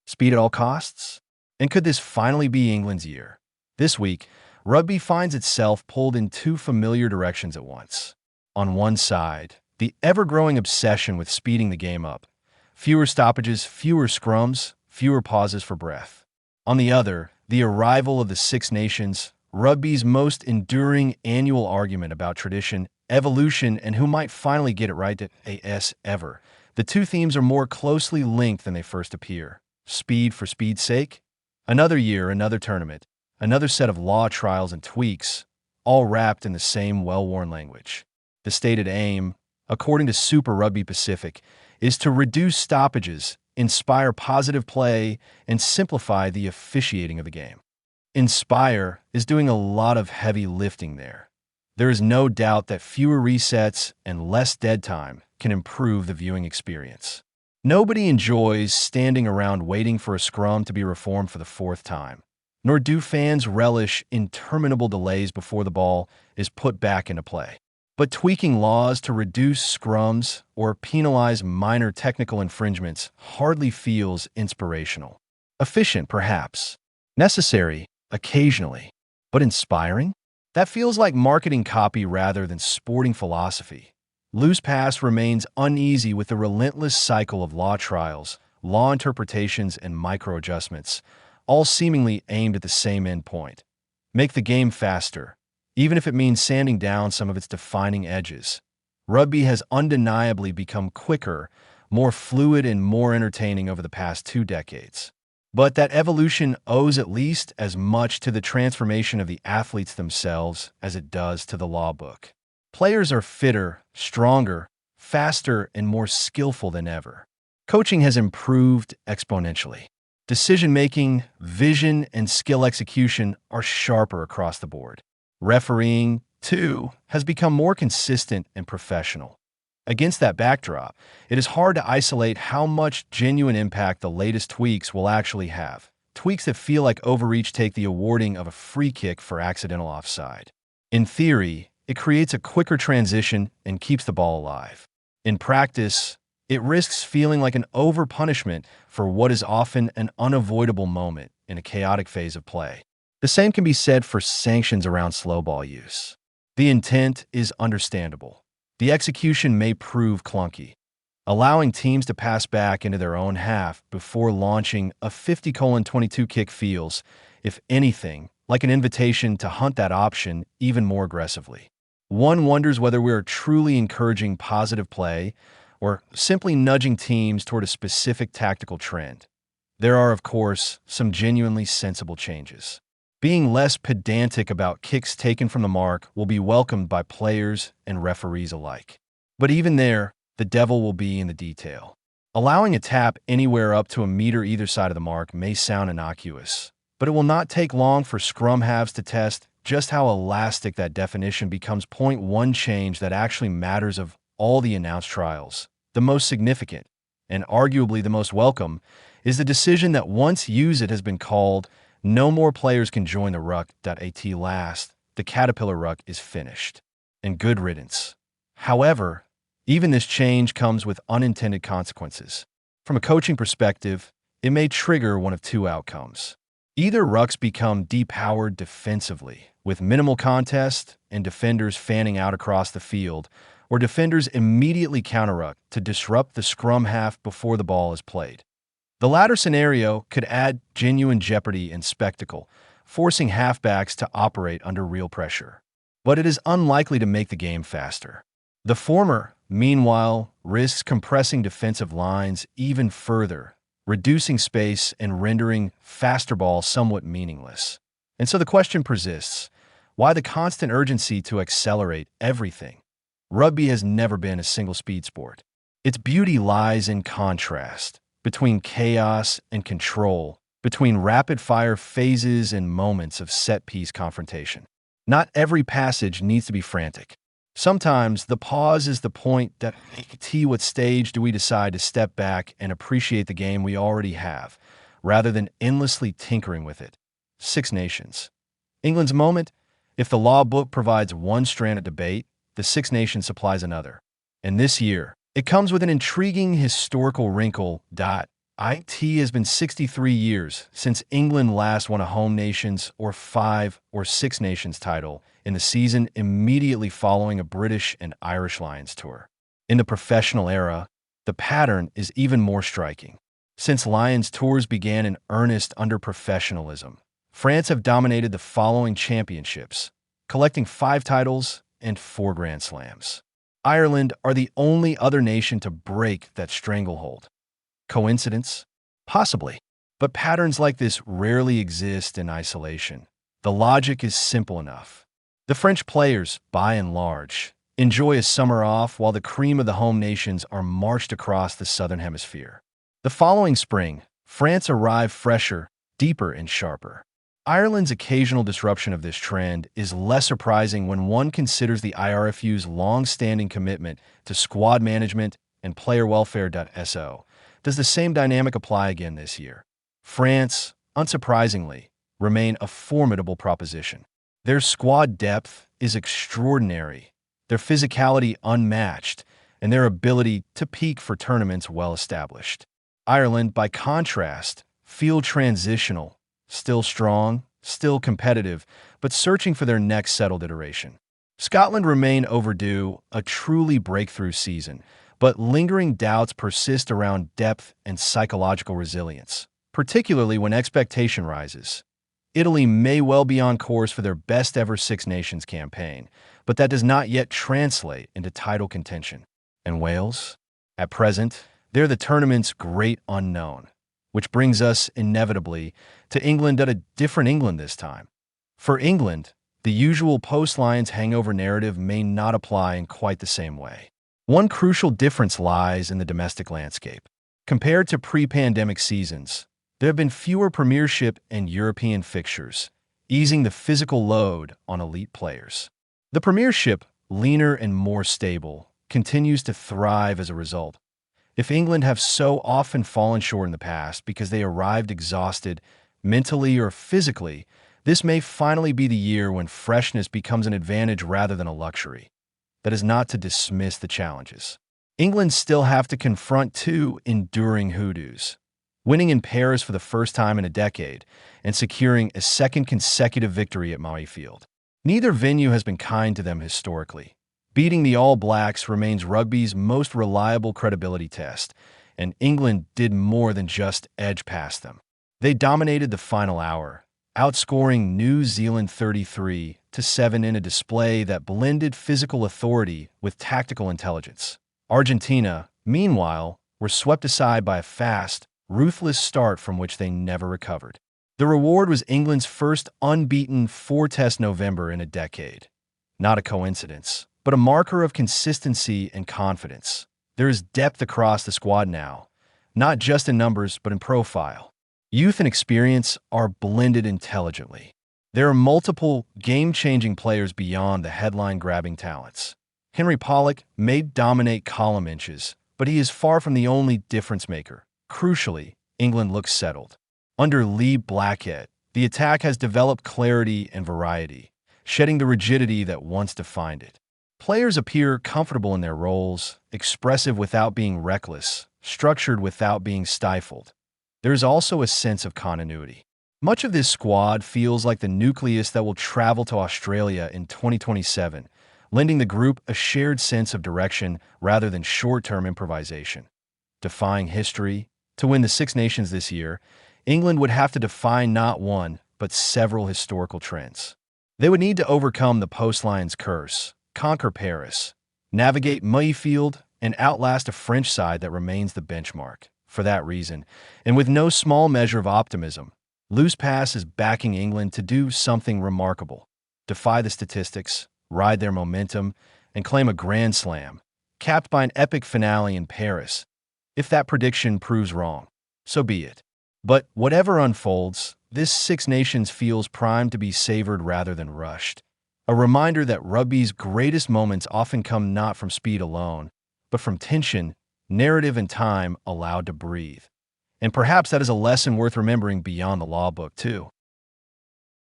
Speed at all costs? And could this finally be England's year? This week, rugby finds itself pulled in two familiar directions at once. On one side, the ever-growing obsession with speeding the game up. Fewer stoppages, fewer scrums, fewer pauses for breath. On the other, the arrival of the Six Nations, rugby's most enduring annual argument about tradition, evolution, and who might finally get it right as ever. The two themes are more closely linked than they first appear. Speed for speed's sake? Another year, another tournament, another set of law trials and tweaks, all wrapped in the same well-worn language. The stated aim, according to Super Rugby Pacific, is to reduce stoppages, inspire positive play, and simplify the officiating of the game. Inspire is doing a lot of heavy lifting there. There is no doubt that fewer resets and less dead time can improve the viewing experience. Nobody enjoys standing around waiting for a scrum to be reformed for the fourth time, nor do fans relish interminable delays before the ball is put back into play. But tweaking laws to reduce scrums or penalize minor technical infringements hardly feels inspirational. Efficient, perhaps. Necessary, occasionally. But inspiring? That feels like marketing copy rather than sporting philosophy. Loose pass remains uneasy with the relentless cycle of law trials, law interpretations, and micro-adjustments, all seemingly aimed at the same end point. Make the game faster, even if it means sanding down some of its defining edges. Rugby has undeniably become quicker, more fluid, and more entertaining over the past 2 decades. But that evolution owes at least as much to the transformation of the athletes themselves as it does to the law book. Players are fitter, stronger, faster, and more skillful than ever. Coaching has improved exponentially. Decision-making, vision, and skill execution are sharper across the board. Refereeing, too, has become more consistent and professional. Against that backdrop, it is hard to isolate how much genuine impact the latest tweaks will actually have. Tweaks that feel like overreach take the awarding of a free kick for accidental offside. In theory, it creates a quicker transition and keeps the ball alive. In practice, it risks feeling like an over-punishment for what is often an unavoidable moment in a chaotic phase of play. The same can be said for sanctions around slow ball use. The intent is understandable. The execution may prove clunky. Allowing teams to pass back into their own half before launching a 50:22 kick feels, if anything, like an invitation to hunt that option even more aggressively. One wonders whether we are truly encouraging positive play or simply nudging teams toward a specific tactical trend. There are, of course, some genuinely sensible changes. Being less pedantic about kicks taken from the mark will be welcomed by players and referees alike. But even there, the devil will be in the detail. Allowing a tap anywhere up to a meter either side of the mark may sound innocuous, but it will not take long for scrum halves to test just how elastic that definition becomes. One change that actually matters of all the announced trials, the most significant, and arguably the most welcome, is the decision that once use it has been called, no more players can join the ruck. At last, the Caterpillar ruck is finished. And good riddance. However, even this change comes with unintended consequences. From a coaching perspective, it may trigger one of two outcomes. Either rucks become depowered defensively, with minimal contest and defenders fanning out across the field, or defenders immediately counter-ruck to disrupt the scrum half before the ball is played. The latter scenario could add genuine jeopardy and spectacle, forcing halfbacks to operate under real pressure. But it is unlikely to make the game faster. The former, meanwhile, risks compressing defensive lines even further, reducing space and rendering faster ball somewhat meaningless. And so the question persists, why the constant urgency to accelerate everything? Rugby has never been a single-speed sport. Its beauty lies in contrast, between chaos and control, between rapid-fire phases and moments of set-piece confrontation. Not every passage needs to be frantic. Sometimes the pause is the point that what stage do we decide to step back and appreciate the game we already have, rather than endlessly tinkering with it. Six Nations. England's moment? If the law book provides one strand of debate, the Six Nations supplies another. And this year, it comes with an intriguing historical wrinkle. It has been 63 years since England last won a Home Nations or Five or Six Nations title in the season immediately following a British and Irish Lions tour. In the professional era, the pattern is even more striking. Since Lions tours began in earnest under professionalism, France have dominated the following championships, collecting 5 titles and 4 Grand Slams. Ireland are the only other nation to break that stranglehold. Coincidence? Possibly. But patterns like this rarely exist in isolation. The logic is simple enough. The French players, by and large, enjoy a summer off while the cream of the home nations are marched across the southern hemisphere. The following spring, France arrived fresher, deeper, and sharper. Ireland's occasional disruption of this trend is less surprising when one considers the IRFU's long-standing commitment to squad management and player welfare. Does the same dynamic apply again this year? France, unsurprisingly, remain a formidable proposition. Their squad depth is extraordinary, their physicality unmatched, and their ability to peak for tournaments well established. Ireland, by contrast, feel transitional, still strong, still competitive, but searching for their next settled iteration. Scotland remain overdue a truly breakthrough season, but lingering doubts persist around depth and psychological resilience, particularly when expectation rises. Italy may well be on course for their best-ever Six Nations campaign, but that does not yet translate into title contention. And Wales? At present, they're the tournament's great unknown, which brings us inevitably to England, at a different England this time. For England, the usual post-Lions hangover narrative may not apply in quite the same way. One crucial difference lies in the domestic landscape. Compared to pre-pandemic seasons, there have been fewer Premiership and European fixtures, easing the physical load on elite players. The Premiership, leaner and more stable, continues to thrive as a result. If England have so often fallen short in the past because they arrived exhausted, mentally or physically, this may finally be the year when freshness becomes an advantage rather than a luxury. That is not to dismiss the challenges. England still have to confront 2 enduring hoodoos: winning in Paris for the first time in a decade and securing a second consecutive victory at Murrayfield. Neither venue has been kind to them historically. Beating the All Blacks remains rugby's most reliable credibility test, and England did more than just edge past them. They dominated the final hour, outscoring New Zealand 33-7 in a display that blended physical authority with tactical intelligence. Argentina, meanwhile, were swept aside by a fast, ruthless start from which they never recovered. The reward was England's first unbeaten 4-test November in a decade. Not a coincidence, but a marker of consistency and confidence. There is depth across the squad now, not just in numbers but in profile. Youth and experience are blended intelligently. There are multiple game-changing players beyond the headline-grabbing talents. Henry Pollock may dominate column inches, but he is far from the only difference-maker. Crucially, England looks settled. Under Lee Blackett, the attack has developed clarity and variety, shedding the rigidity that once defined it. Players appear comfortable in their roles, expressive without being reckless, structured without being stifled. There is also a sense of continuity. Much of this squad feels like the nucleus that will travel to Australia in 2027, lending the group a shared sense of direction rather than short-term improvisation. Defying history, to win the Six Nations this year, England would have to define not one, but several historical trends. They would need to overcome the post-Lions curse, conquer Paris, navigate Murrayfield, and outlast a French side that remains the benchmark. For that reason, and with no small measure of optimism, Loose Pass is backing England to do something remarkable. Defy the statistics, ride their momentum, and claim a Grand Slam, capped by an epic finale in Paris. If that prediction proves wrong, so be it. But whatever unfolds, this Six Nations feels primed to be savored rather than rushed. A reminder that rugby's greatest moments often come not from speed alone, but from tension, narrative, and time allowed to breathe. And perhaps that is a lesson worth remembering beyond the law book, too.